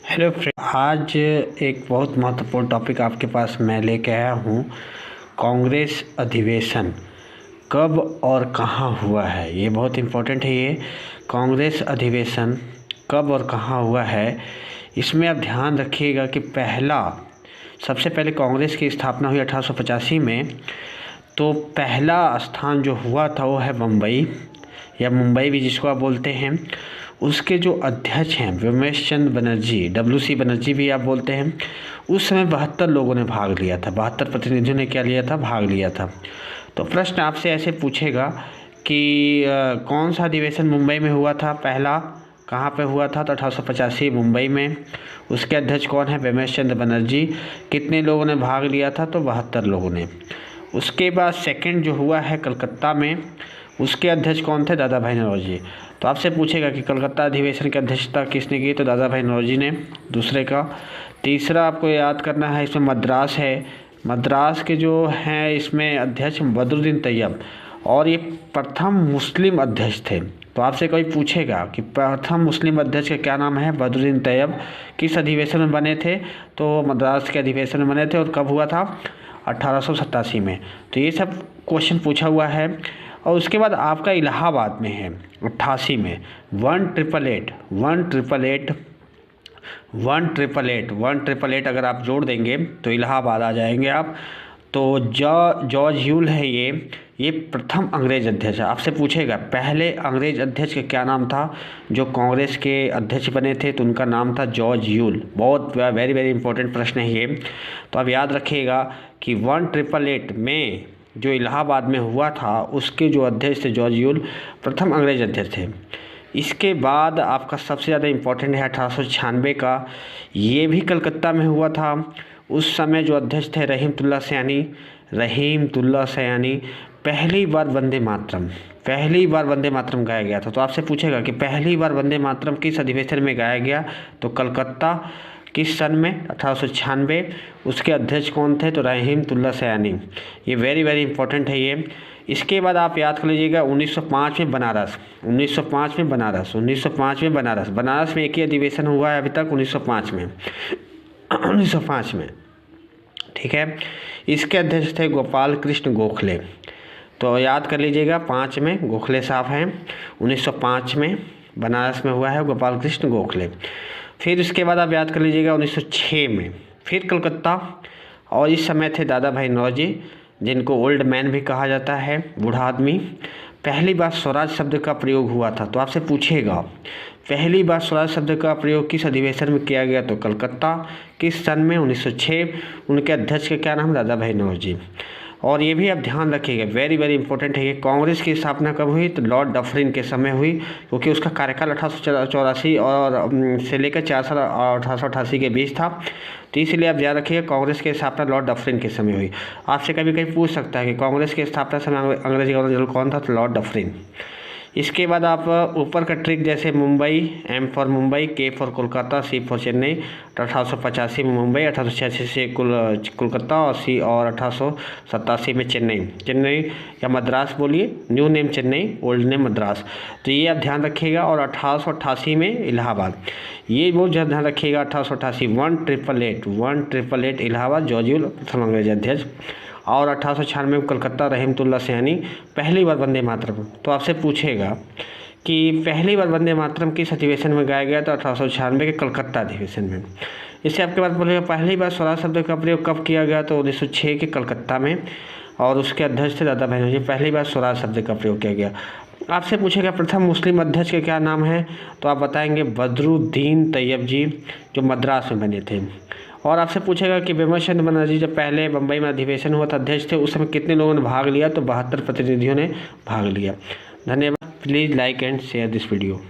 Hello friend, आज एक बहुत महत्वपूर्ण टॉपिक आपके पास मैं लेके आया हूँ। कांग्रेस अधिवेशन कब और कहाँ हुआ है, ये बहुत इम्पोर्टेंट है। ये कांग्रेस अधिवेशन कब और कहाँ हुआ है, इसमें आप ध्यान रखिएगा कि सबसे पहले कांग्रेस की स्थापना हुई 1885 में। तो पहला स्थान जो हुआ था वो है बम्बई, या मुंबई भी जिसको आप बोलते हैं। उसके जो अध्यक्ष हैं विमेश चंद्र बनर्जी, WC बनर्जी भी आप बोलते हैं। उस समय 72 लोगों ने भाग लिया था, 72 प्रतिनिधियों ने क्या लिया था, भाग लिया था। तो प्रश्न आपसे ऐसे पूछेगा कि कौन सा अधिवेशन मुंबई में हुआ था, पहला कहाँ पे हुआ था, तो 1885 मुंबई में। उसके अध्यक्ष कौन है, विमेश चंद्र बनर्जी। कितने लोगों ने भाग लिया था, तो 72 लोगों ने। उसके बाद सेकंड जो हुआ है कलकत्ता में, उसके अध्यक्ष कौन थे, दादा भाई नौरोजी। तो आपसे पूछेगा कि कलकत्ता अधिवेशन की अध्यक्षता किसने की, तो दादा भाई नौरोजी ने, दूसरे का। तीसरा आपको याद करना है, इसमें मद्रास है। मद्रास के जो हैं इसमें अध्यक्ष बदरुद्दीन तैयब, और ये प्रथम मुस्लिम अध्यक्ष थे। तो आपसे कोई पूछेगा कि प्रथम मुस्लिम अध्यक्ष का क्या नाम है, बदरुद्दीन तैयब। किस अधिवेशन में बने थे, तो मद्रास के अधिवेशन में बने थे, और कब हुआ था, 1887 में। तो ये सब क्वेश्चन पूछा हुआ है। और उसके बाद आपका इलाहाबाद में है 88 में 1888 अगर आप जोड़ देंगे तो इलाहाबाद आ जाएंगे आप। तो जॉर्ज ह्यूल है ये प्रथम अंग्रेज अध्यक्ष है। आपसे पूछेगा पहले अंग्रेज अध्यक्ष का क्या नाम था, जो कांग्रेस के अध्यक्ष बने थे, तो उनका नाम था जॉर्ज ह्यूल। बहुत वेरी वेरी इंपॉर्टेंट प्रश्न है ये। तो आप याद रखिएगा कि 1888 में जो इलाहाबाद में हुआ था, उसके जो अध्यक्ष थे जॉर्ज ह्यूल, प्रथम अंग्रेज अध्यक्ष थे। इसके बाद आपका सबसे ज़्यादा इम्पोर्टेंट है 1896 का, ये भी कलकत्ता में हुआ था। उस समय जो अध्यक्ष थे रहीमतुल्लाह सयानी। पहली बार वंदे मातरम गाया गया था। तो आपसे पूछेगा कि पहली बार वंदे मातरम किस अधिवेशन में गाया गया, तो कलकत्ता। किस सन में, 1896। उसके अध्यक्ष कौन थे, तो रहीमतुल्लाह सयानी। ये वेरी वेरी इंपॉर्टेंट है ये। इसके बाद आप याद कर लीजिएगा 1905 में बनारस में एक ही अधिवेशन हुआ है अभी तक, 1905 में। ठीक है। इसके अध्यक्ष थे गोपाल कृष्ण गोखले। तो याद कर लीजिएगा 5 में गोखले साहब हैं, 1905 में बनारस में हुआ है गोपाल कृष्ण गोखले। फिर उसके बाद आप याद कर लीजिएगा 1906 में फिर कलकत्ता, और इस समय थे दादा भाई नौरोजी, जिनको ओल्ड मैन भी कहा जाता है, बूढ़ा आदमी। पहली बार स्वराज शब्द का प्रयोग हुआ था। तो आपसे पूछेगा पहली बार स्वराज शब्द का प्रयोग किस अधिवेशन में किया गया, तो कलकत्ता। किस सन में, 1906। उनके अध्यक्ष का क्या नाम, दादा भाई नौरोजी। और ये भी आप ध्यान रखिएगा, वेरी वेरी इंपॉर्टेंट है ये। कांग्रेस की स्थापना कब हुई, तो लॉर्ड डफरिन के समय हुई, क्योंकि उसका कार्यकाल 1884 और से लेकर 4 साल 1888 के बीच था। तो इसलिए आप याद रखिएगा कांग्रेस की स्थापना लॉर्ड डफरिन के समय हुई। आपसे कभी कहीं पूछ सकता है कि कांग्रेस की स्थापना समय अंग्रेजी गवर्नर जनरल कौन था, तो लॉर्ड डफरिन। इसके बाद आप ऊपर का ट्रिक, जैसे Mumbai, M for Mumbai, K for Kolkata, C for Chennai. 1885 में मुंबई, 1886 से कोलकाता, और 1887 में चेन्नई या मद्रास बोलिए, new name Chennai, old name Madras. तो ये आप ध्यान रखिएगा। और 1888 में इलाहाबाद, ये बहुत ज़्यादा ध्यान रखिएगा। 1888 1888 इलाहाबाद, जॉर्ज ह्यूल प्रथम अंग्रेज अध्यक्ष। और 1896 में कलकत्ता, रहीमतुल्लाह सयानी। पहली बार वंदे मातरम। तो आपसे पूछेगा कि पहली बार वंदे मातरम किस अधिवेशन में गाया गया, तो 1896 के कलकत्ता अधिवेशन में। इससे आपके पास बोलेगा पहली बार स्वराज शब्द का प्रयोग कब किया गया, तो 1906 के कलकत्ता में, और उसके अध्यक्ष थे दादा भाई नौरोजी। पहली बार स्वराज शब्द का प्रयोग किया गया। आपसे पूछेगा प्रथम मुस्लिम अध्यक्ष के क्या नाम है, तो आप बताएंगे बदरुद्दीन तैयब जी, जो मद्रास में बने थे। और आपसे पूछेगा कि विमेश चंद्र बनर्जी जब पहले बम्बई में अधिवेशन हुआ था, अध्यक्ष थे, उस समय कितने लोगों ने भाग लिया, तो 72 प्रतिनिधियों ने भाग लिया। धन्यवाद। Please like and share this video.